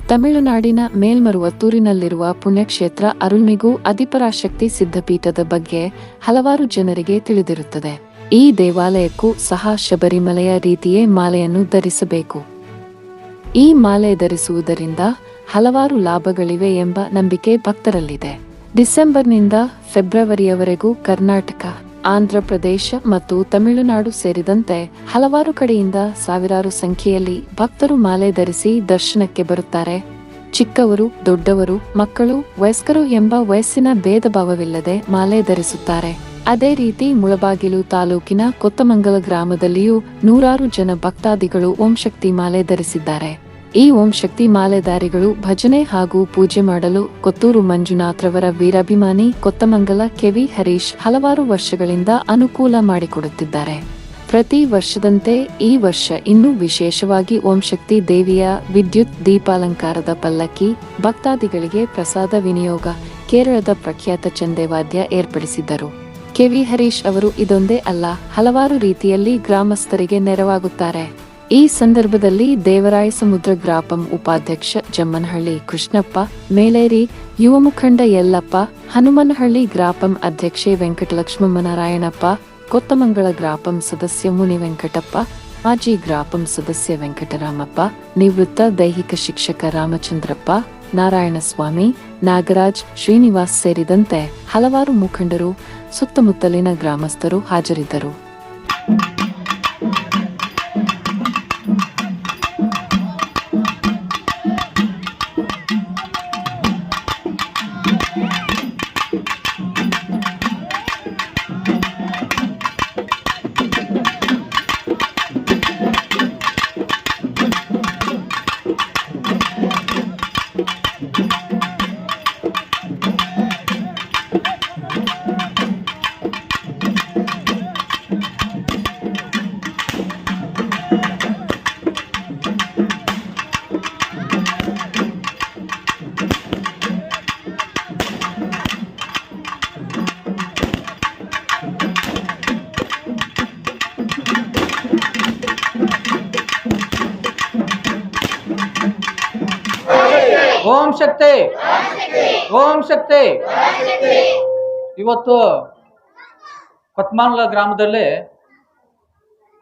ತಮಿಳುನಾಡಿನ ಮೇಲ್ಮರುವತ್ತೂರಿನಲ್ಲಿರುವ ಪುಣ್ಯಕ್ಷೇತ್ರ ಅರುಳ್ಮಿಗು ಆದಿಪರಾಶಕ್ತಿ ಸಿದ್ಧಪೀಠದ ಬಗ್ಗೆ ಹಲವಾರು ಜನರಿಗೆ ತಿಳಿದಿರುತ್ತದೆ. ಈ ದೇವಾಲಯಕ್ಕೂ ಸಹ ಶಬರಿಮಲೆಯ ರೀತಿಯೇ ಮಾಲೆಯನ್ನು ಧರಿಸಬೇಕು. ಈ ಮಾಲೆ ಧರಿಸುವುದರಿಂದ ಹಲವಾರು ಲಾಭಗಳಿವೆ ಎಂಬ ನಂಬಿಕೆ ಭಕ್ತರಲ್ಲಿದೆ. ಡಿಸೆಂಬರ್ನಿಂದ ಫೆಬ್ರವರಿಯವರೆಗೂ ಕರ್ನಾಟಕ, ಆಂಧ್ರಪ್ರದೇಶ ಮತ್ತು ತಮಿಳುನಾಡು ಸೇರಿದಂತೆ ಹಲವಾರು ಕಡೆಯಿಂದ ಸಾವಿರಾರು ಸಂಖ್ಯೆಯಲ್ಲಿ ಭಕ್ತರು ಮಾಲೆ ಧರಿಸಿ ದರ್ಶನಕ್ಕೆ ಬರುತ್ತಾರೆ. ಚಿಕ್ಕವರು, ದೊಡ್ಡವರು, ಮಕ್ಕಳು, ವಯಸ್ಕರು ಎಂಬ ವಯಸ್ಸಿನ ಭೇದ ಭಾವವಿಲ್ಲದೆ ಮಾಲೆ ಧರಿಸುತ್ತಾರೆ. ಅದೇ ರೀತಿ ಮುಳಬಾಗಿಲು ತಾಲೂಕಿನ ಕೊತ್ತಮಂಗಲ ಗ್ರಾಮದಲ್ಲಿಯೂ ನೂರಾರು ಜನ ಭಕ್ತಾದಿಗಳು ಓಂ ಶಕ್ತಿ ಮಾಲೆ ಧರಿಸಿದ್ದಾರೆ. ಈ ಓಂ ಶಕ್ತಿ ಮಾಲೆಧಾರಿಗಳು ಭಜನೆ ಹಾಗೂ ಪೂಜೆ ಮಾಡಲು ಕೊತ್ತೂರು ಮಂಜುನಾಥ್ರವರ ವೀರಾಭಿಮಾನಿ ಕೊತ್ತಮಂಗಲ ಕೆವಿ ಹರೀಶ್ ಹಲವಾರು ವರ್ಷಗಳಿಂದ ಅನುಕೂಲ ಮಾಡಿಕೊಡುತ್ತಿದ್ದಾರೆ. ಪ್ರತಿ ವರ್ಷದಂತೆ ಈ ವರ್ಷ ಇನ್ನೂ ವಿಶೇಷವಾಗಿ ಓಂ ಶಕ್ತಿ ದೇವಿಯ ವಿದ್ಯುತ್ ದೀಪಾಲಂಕಾರದ ಪಲ್ಲಕ್ಕಿ, ಭಕ್ತಾದಿಗಳಿಗೆ ಪ್ರಸಾದ ವಿನಿಯೋಗ, ಕೇರಳದ ಪ್ರಖ್ಯಾತ ಚಂದೇವಾದ್ಯ ಏರ್ಪಡಿಸಿದ್ದರು. ಕೆವಿ ಹರೀಶ್ ಅವರು ಇದೊಂದೇ ಅಲ್ಲ, ಹಲವಾರು ರೀತಿಯಲ್ಲಿ ಗ್ರಾಮಸ್ಥರಿಗೆ ನೆರವಾಗುತ್ತಾರೆ. ಈ ಸಂದರ್ಭದಲ್ಲಿ ದೇವರಾಯ ಸಮುದ್ರ ಗ್ರಾಪಂ ಉಪಾಧ್ಯಕ್ಷ ಜಮ್ಮನಹಳ್ಳಿ ಕೃಷ್ಣಪ್ಪ, ಮೇಲೇರಿ ಯುವ ಮುಖಂಡ ಯಲ್ಲಪ್ಪ, ಹನುಮನಹಳ್ಳಿ ಗ್ರಾಪಂ ಅಧ್ಯಕ್ಷೆ ವೆಂಕಟಲಕ್ಷ್ಮಮ್ಮನಾರಾಯಣಪ್ಪ, ಕೊತ್ತಮಂಗಳ ಗ್ರಾಪಂ ಸದಸ್ಯ ಮುನಿ ವೆಂಕಟಪ್ಪ, ಮಾಜಿ ಗ್ರಾಪಂ ಸದಸ್ಯ ವೆಂಕಟರಾಮಪ್ಪ, ನಿವೃತ್ತ ದೈಹಿಕ ಶಿಕ್ಷಕ ರಾಮಚಂದ್ರಪ್ಪ, ನಾರಾಯಣಸ್ವಾಮಿ, ನಾಗರಾಜ್, ಶ್ರೀನಿವಾಸ್ ಸೇರಿದಂತೆ ಹಲವಾರು ಮುಖಂಡರು, ಸುತ್ತಮುತ್ತಲಿನ ಗ್ರಾಮಸ್ಥರು ಹಾಜರಿದ್ದರು. ಓಂ ಶಕ್ತಿ, ಓಂ ಶಕ್ತಿ. ಇವತ್ತು ಕೊತ್ಮಾನ್ಲ ಗ್ರಾಮದಲ್ಲಿ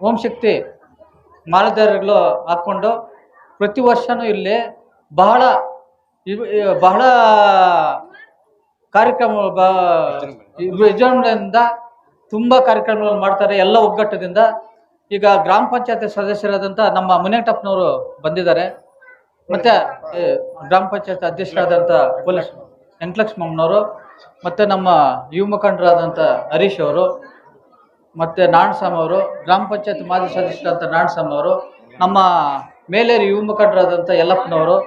ಓಂ ಶಕ್ತಿ ಮಾಲೆದಾರಗಳು ಹಾಕ್ಕೊಂಡು ಪ್ರತಿ ವರ್ಷನೂ ಇಲ್ಲಿ ಬಹಳ ಕಾರ್ಯಕ್ರಮ ವಿಜೃಂಭಣೆಯಿಂದ ತುಂಬ ಕಾರ್ಯಕ್ರಮಗಳು ಮಾಡ್ತಾರೆ. ಎಲ್ಲ ಒಗ್ಗಟ್ಟದಿಂದ ಈಗ ಗ್ರಾಮ ಪಂಚಾಯತ್ ಸದಸ್ಯರಾದಂಥ ನಮ್ಮ ಮುನೇಟಪ್ಪನವರು ಬಂದಿದ್ದಾರೆ. ಮತ್ತೆ ಗ್ರಾಮ ಪಂಚಾಯತ್ ಅಧ್ಯಕ್ಷರಾದಂಥ ಪೊಲೀಸ್ ವೆಂಕಟಲಕ್ಷ್ಮಮ್ಮನವರು, ಮತ್ತೆ ನಮ್ಮ ಯುವ ಮುಖಂಡರಾದಂಥ ಹರೀಶ್ ಅವರು, ಮತ್ತೆ ನಾರಾಯಣಸ್ವಾಮಿ ಅವರು, ಗ್ರಾಮ ಪಂಚಾಯತ್ ಮಾಜಿ ಸದಸ್ಯರಾದಂಥ ನಾರಾಯಣಸ್ವಾಮಿ ಅವರು, ನಮ್ಮ ಮೇಲೇರಿ ಯುವ ಮುಖಂಡರಾದಂಥ ಯಲ್ಲಪ್ಪನವರು,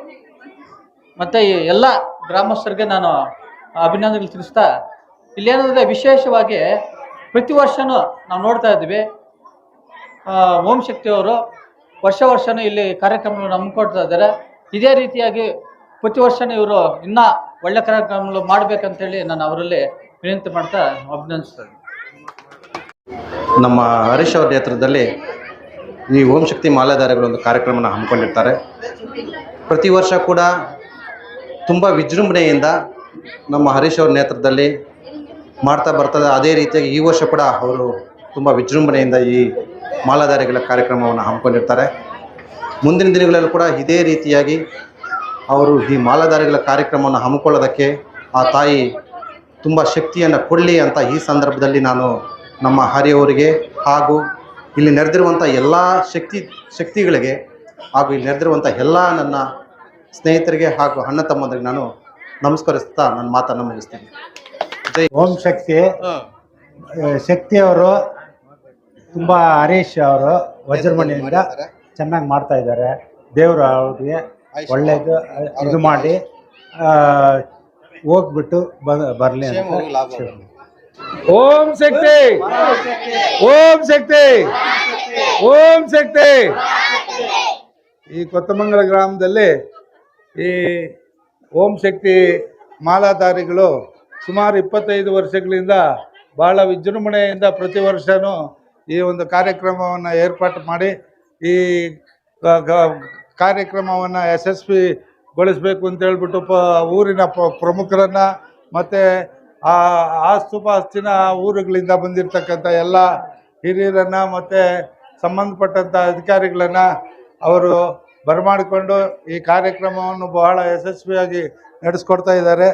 ಮತ್ತೆ ಎಲ್ಲ ಗ್ರಾಮಸ್ಥರಿಗೆ ನಾನು ಅಭಿನಂದನೆಗಳು ತಿಳಿಸ್ತಾ, ಇಲ್ಲೇನಂದರೆ ವಿಶೇಷವಾಗಿ ಪ್ರತಿ ವರ್ಷನೂ ನಾವು ನೋಡ್ತಾ ಇದ್ದೀವಿ, ಓಂ ಶಕ್ತಿಯವರು ವರ್ಷನೂ ಇಲ್ಲಿ ಕಾರ್ಯಕ್ರಮಗಳನ್ನು ಹಮ್ಮಿಕೊಡ್ತಾ ಇದ್ದಾರೆ. ಇದೇ ರೀತಿಯಾಗಿ ಪ್ರತಿ ವರ್ಷನೂ ಇವರು ಇನ್ನೂ ಒಳ್ಳೆ ಕಾರ್ಯಕ್ರಮಗಳು ಮಾಡಬೇಕಂತೇಳಿ ನಾನು ಅವರಲ್ಲಿ ವಿನಂತಿ ಮಾಡ್ತಾ ಅಭಿನಂದಿಸ್ತೇನೆ. ನಮ್ಮ ಹರೀಶ್ ಅವರ ನೇತೃತ್ವದಲ್ಲಿ ಈ ಓಂ ಶಕ್ತಿ ಮಾಲೆಧಾರಿಗಳು ಒಂದು ಕಾರ್ಯಕ್ರಮನ ಹಮ್ಮಿಕೊಂಡಿರ್ತಾರೆ. ಪ್ರತಿ ವರ್ಷ ಕೂಡ ತುಂಬ ವಿಜೃಂಭಣೆಯಿಂದ ನಮ್ಮ ಹರೀಶ್ ಅವ್ರ ನೇತೃತ್ವದಲ್ಲಿ ಮಾಡ್ತಾ ಬರ್ತದೆ. ಅದೇ ರೀತಿಯಾಗಿ ಈ ವರ್ಷ ಕೂಡ ಅವರು ತುಂಬ ವಿಜೃಂಭಣೆಯಿಂದ ಈ ಮಾಲಾಧಾರಿಗಳ ಕಾರ್ಯಕ್ರಮವನ್ನು ಹಮ್ಮಿಕೊಂಡಿರ್ತಾರೆ. ಮುಂದಿನ ದಿನಗಳಲ್ಲೂ ಕೂಡ ಇದೇ ರೀತಿಯಾಗಿ ಅವರು ಈ ಮಾಲಾಧಾರಿಗಳ ಕಾರ್ಯಕ್ರಮವನ್ನು ಹಮ್ಮಿಕೊಳ್ಳೋದಕ್ಕೆ ಆ ತಾಯಿ ತುಂಬ ಶಕ್ತಿಯನ್ನು ಕೊಡಲಿ ಅಂತ ಈ ಸಂದರ್ಭದಲ್ಲಿ ನಾನು ನಮ್ಮ ಹರಿಯವರಿಗೆ ಹಾಗೂ ಇಲ್ಲಿ ನೆರೆದಿರುವಂಥ ಎಲ್ಲ ಶಕ್ತಿಗಳಿಗೆ ಹಾಗೂ ಇಲ್ಲಿ ನೆರೆದಿರುವಂಥ ಎಲ್ಲ ನನ್ನ ಸ್ನೇಹಿತರಿಗೆ ಹಾಗೂ ಅಣ್ಣ ತಮ್ಮಂದರಿಗೆ ನಾನು ನಮಸ್ಕರಿಸ್ತಾ ನನ್ನ ಮಾತನ್ನು ಮುಗಿಸ್ತೀನಿ. ಜೈ ಓಂ ಶಕ್ತಿ. ಶಕ್ತಿಯವರು ತುಂಬ ಹರೀಶ್ ಅವರು ವಜ್ರಮಣಿಯಿಂದ ಚೆನ್ನಾಗಿ ಮಾಡ್ತಾ ಇದ್ದಾರೆ. ದೇವರು ಅವ್ರಿಗೆ ಒಳ್ಳೆಯದು ಇದು ಮಾಡಿ ಹೋಗ್ಬಿಟ್ಟು ಬರಲಿ ಅಂತ. ಓಂ ಶಕ್ತಿ, ಓಂ ಶಕ್ತಿ, ಓಂ ಶಕ್ತಿ. ಈ ಕೊತ್ತಮಂಗಲ ಗ್ರಾಮದಲ್ಲಿ ಈ ಓಂ ಶಕ್ತಿ ಮಾಲಾಧಾರಿಗಳು ಸುಮಾರು 25 ವರ್ಷಗಳಿಂದ ಭಾಳ ವಿಜೃಂಭಣೆಯಿಂದ ಪ್ರತಿ ವರ್ಷವೂ ಈ ಒಂದು ಕಾರ್ಯಕ್ರಮವನ್ನು ಏರ್ಪಾಟು ಮಾಡಿ ಈ ಕಾರ್ಯಕ್ರಮವನ್ನು ಗೊಳಿಸ್ಬೇಕು ಅಂತ ಹೇಳ್ಬಿಟ್ಟು ಊರಿನ ಪ್ರಮುಖರನ್ನ ಮತ್ತು ಆಸ್ತುಪಾಸ್ತಿನ ಊರುಗಳಿಂದ ಬಂದಿರತಕ್ಕಂಥ ಎಲ್ಲ ಹಿರಿಯರನ್ನು ಮತ್ತು ಸಂಬಂಧಪಟ್ಟಂಥ ಅಧಿಕಾರಿಗಳನ್ನು ಅವರು ಬರಮಾಡಿಕೊಂಡು ಈ ಕಾರ್ಯಕ್ರಮವನ್ನು ಬಹಳ ಯಶಸ್ವಿಯಾಗಿ ನಡೆಸ್ಕೊಡ್ತಾ ಇದ್ದಾರೆ.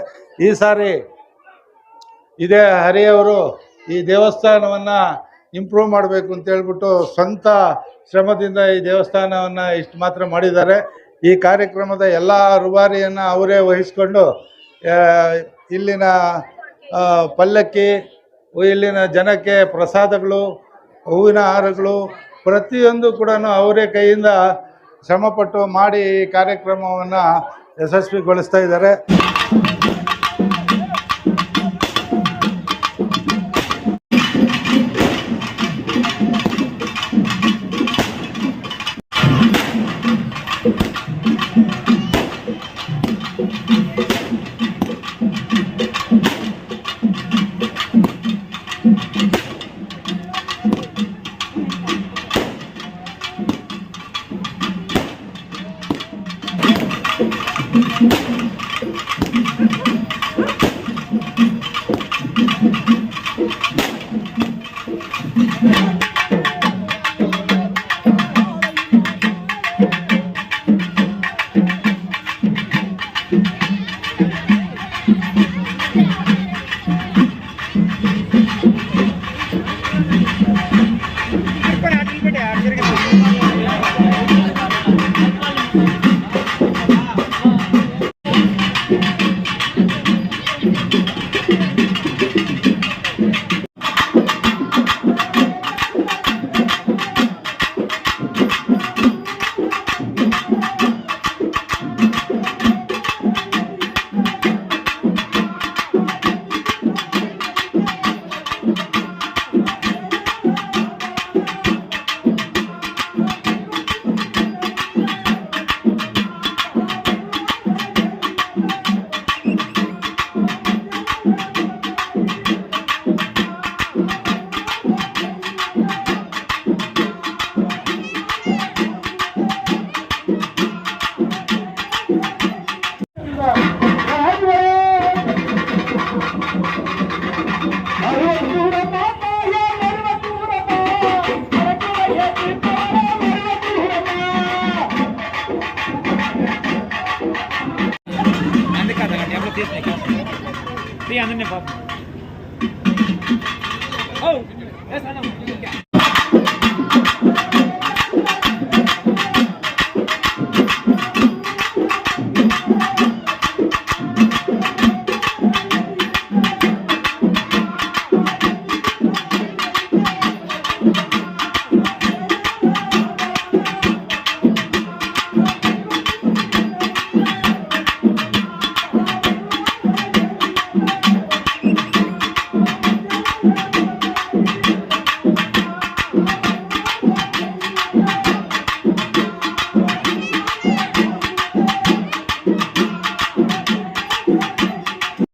ಈ ಸಾರಿ ಇದೇ ಹರಿಯವರು ಈ ದೇವಸ್ಥಾನವನ್ನು ಇಂಪ್ರೂವ್ ಮಾಡಬೇಕು ಅಂತ ಹೇಳ್ಬಿಟ್ಟು ಸ್ವಂತ ಶ್ರಮದಿಂದ ಈ ದೇವಸ್ಥಾನವನ್ನು ಇಷ್ಟು ಮಾತ್ರ ಮಾಡಿದ್ದಾರೆ. ಈ ಕಾರ್ಯಕ್ರಮದ ಎಲ್ಲ ರೂವಾರಿಯನ್ನು ಅವರೇ ವಹಿಸ್ಕೊಂಡು ಇಲ್ಲಿನ ಪಲ್ಲಕ್ಕಿ, ಇಲ್ಲಿನ ಜನಕ್ಕೆ ಪ್ರಸಾದಗಳು, ಹೂವಿನ ಹಾರಗಳು ಪ್ರತಿಯೊಂದು ಕೂಡ ಅವರೇ ಕೈಯಿಂದ ಶ್ರಮಪಟ್ಟು ಮಾಡಿ ಈ ಕಾರ್ಯಕ್ರಮವನ್ನು ಯಶಸ್ವಿಗೊಳಿಸ್ತಾ ಇದ್ದಾರೆ. Sí, anden de papo. Oh, esa no.